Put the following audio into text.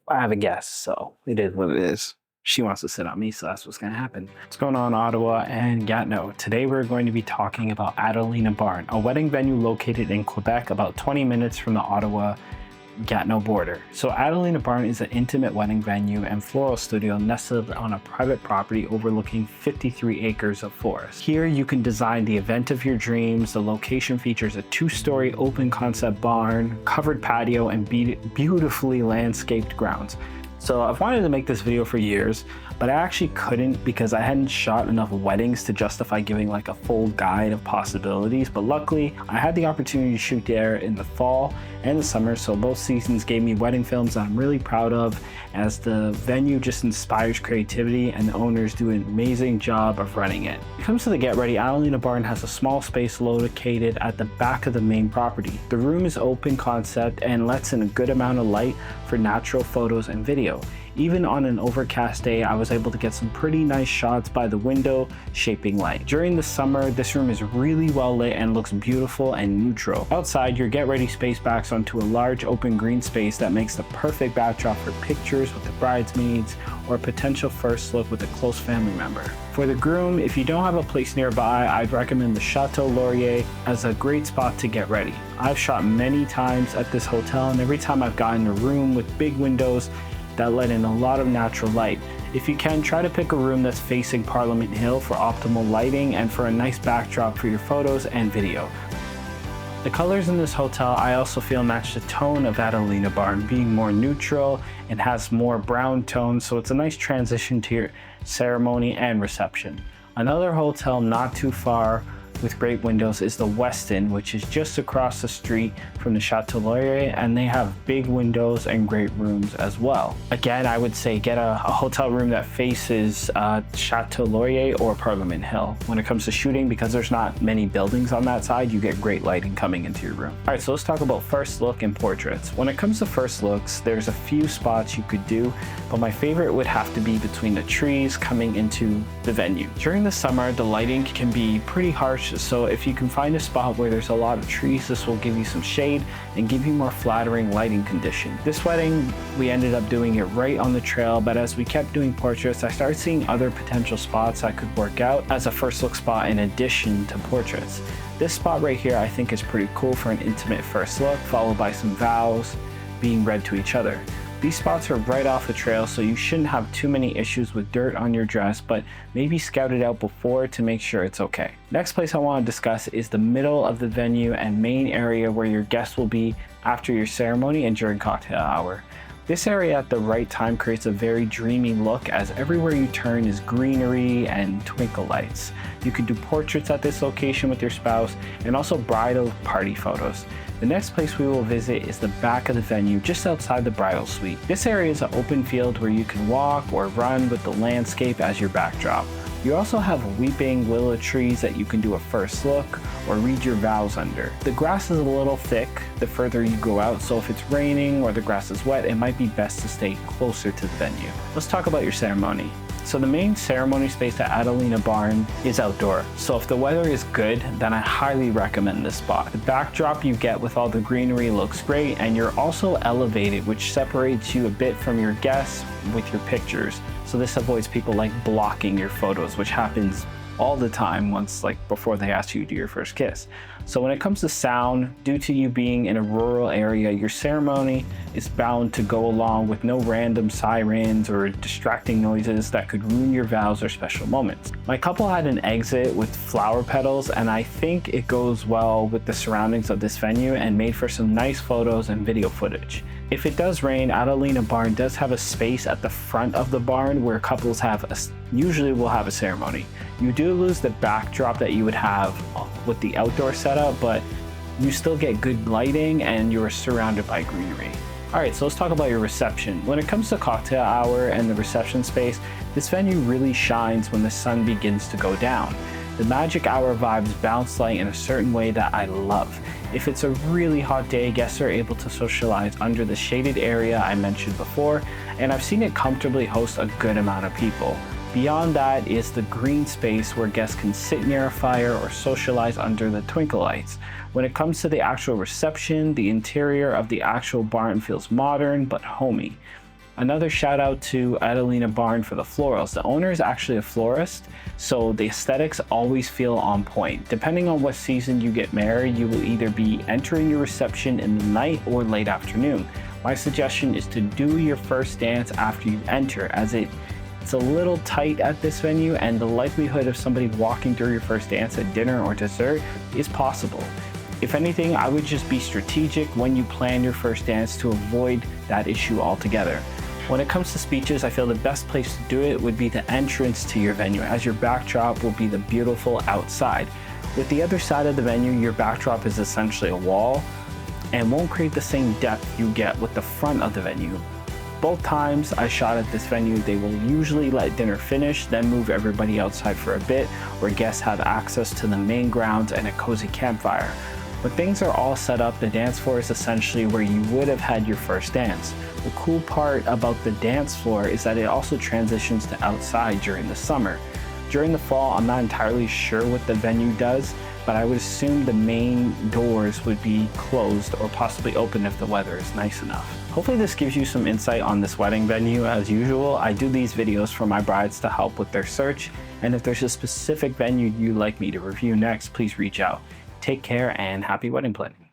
I have a guest, so it is what it is. She wants to sit on me, so that's what's going to happen. What's going on, Ottawa and Gatineau? Today we're going to be talking about Adelina Barn, a wedding venue located in Quebec, about 20 minutes from the Ottawa Gatineau border. So Adelina Barn is an intimate wedding venue and floral studio nestled on a private property overlooking 53 acres of forest. Here you can design the event of your dreams. The location features a 2-story open concept barn, covered patio, and beautifully landscaped grounds. So I've wanted to make this video for years, but I actually couldn't because I hadn't shot enough weddings to justify giving like a full guide of possibilities. But luckily, I had the opportunity to shoot there in the fall and the summer, so both seasons gave me wedding films that I'm really proud of, as the venue just inspires creativity and the owners do an amazing job of running it. When it comes to the get ready, Adelina Barn has a small space located at the back of the main property. The room is open concept and lets in a good amount of light for natural photos and video. Even on an overcast day, I was able to get some pretty nice shots by the window, shaping light. During the summer, this room is really well lit and looks beautiful and neutral. Outside, your get ready space backs onto a large open green space that makes the perfect backdrop for pictures with the bridesmaids or a potential first look with a close family member. For the groom, if you don't have a place nearby, I'd recommend the Chateau Laurier as a great spot to get ready. I've shot many times at this hotel, and every time I've gotten a room with big windows that let in a lot of natural light. If you can, try to pick a room that's facing Parliament Hill for optimal lighting and for a nice backdrop for your photos and video. The colors in this hotel I also feel match the tone of Adelina Barn, being more neutral and has more brown tones, so it's a nice transition to your ceremony and reception. Another hotel not too far with great windows is the Westin, which is just across the street from the Chateau Laurier, and they have big windows and great rooms as well. Again, I would say get a hotel room that faces Chateau Laurier or Parliament Hill. When it comes to shooting, because there's not many buildings on that side, you get great lighting coming into your room. All right, so let's talk about first look and portraits. When it comes to first looks, there's a few spots you could do, but my favorite would have to be between the trees coming into the venue. During the summer, the lighting can be pretty harsh, so if you can find a spot where there's a lot of trees, this will give you some shade and give you more flattering lighting condition. This wedding, we ended up doing it right on the trail, but as we kept doing portraits, I started seeing other potential spots I could work out as a first look spot in addition to portraits. This spot right here I think is pretty cool for an intimate first look, followed by some vows being read to each other. These spots are right off the trail, so you shouldn't have too many issues with dirt on your dress, but maybe scout it out before to make sure it's okay. Next place I want to discuss is the middle of the venue and main area where your guests will be after your ceremony and during cocktail hour. This area at the right time creates a very dreamy look, as everywhere you turn is greenery and twinkle lights. You can do portraits at this location with your spouse and also bridal party photos. The next place we will visit is the back of the venue, just outside the bridal suite. This area is an open field where you can walk or run with the landscape as your backdrop. You also have weeping willow trees that you can do a first look or read your vows under. The grass is a little thick the further you go out, so if it's raining or the grass is wet, it might be best to stay closer to the venue. Let's talk about your ceremony. So the main ceremony space at Adelina Barn is outdoor. So if the weather is good, then I highly recommend this spot. The backdrop you get with all the greenery looks great, and you're also elevated, which separates you a bit from your guests with your pictures. So this avoids people like blocking your photos, which happens all the time before they ask you to do your first kiss. So when it comes to sound, due to you being in a rural area, your ceremony is bound to go along with no random sirens or distracting noises that could ruin your vows or special moments. My couple had an exit with flower petals, and I think it goes well with the surroundings of this venue and made for some nice photos and video footage. If it does rain, Adelina Barn does have a space at the front of the barn where couples usually will have a ceremony. You do lose the backdrop that you would have with the outdoor setup, but you still get good lighting and you're surrounded by greenery. All right, so let's talk about your reception. When it comes to cocktail hour and the reception space, this venue really shines when the sun begins to go down. The magic hour vibes bounce light in a certain way that I love. If it's a really hot day, guests are able to socialize under the shaded area I mentioned before, and I've seen it comfortably host a good amount of people. Beyond that is the green space where guests can sit near a fire or socialize under the twinkle lights. When it comes to the actual reception, the interior of the actual barn feels modern but homey. Another shout out to Adelina Barn for the florals. The owner is actually a florist, so the aesthetics always feel on point. Depending on what season you get married, you will either be entering your reception in the night or late afternoon. My suggestion is to do your first dance after you enter, as it's a little tight at this venue and the likelihood of somebody walking through your first dance at dinner or dessert is possible. If anything, I would just be strategic when you plan your first dance to avoid that issue altogether. When it comes to speeches, I feel the best place to do it would be the entrance to your venue, as your backdrop will be the beautiful outside. With the other side of the venue, your backdrop is essentially a wall and won't create the same depth you get with the front of the venue. Both times I shot at this venue, they will usually let dinner finish, then move everybody outside for a bit, where guests have access to the main grounds and a cozy campfire. When things are all set up, the dance floor is essentially where you would have had your first dance. The cool part about the dance floor is that it also transitions to outside during the summer. During the fall, I'm not entirely sure what the venue does, but I would assume the main doors would be closed or possibly open if the weather is nice enough. Hopefully this gives you some insight on this wedding venue. As usual, I do these videos for my brides to help with their search, and if there's a specific venue you'd like me to review next, please reach out. Take care and happy wedding planning.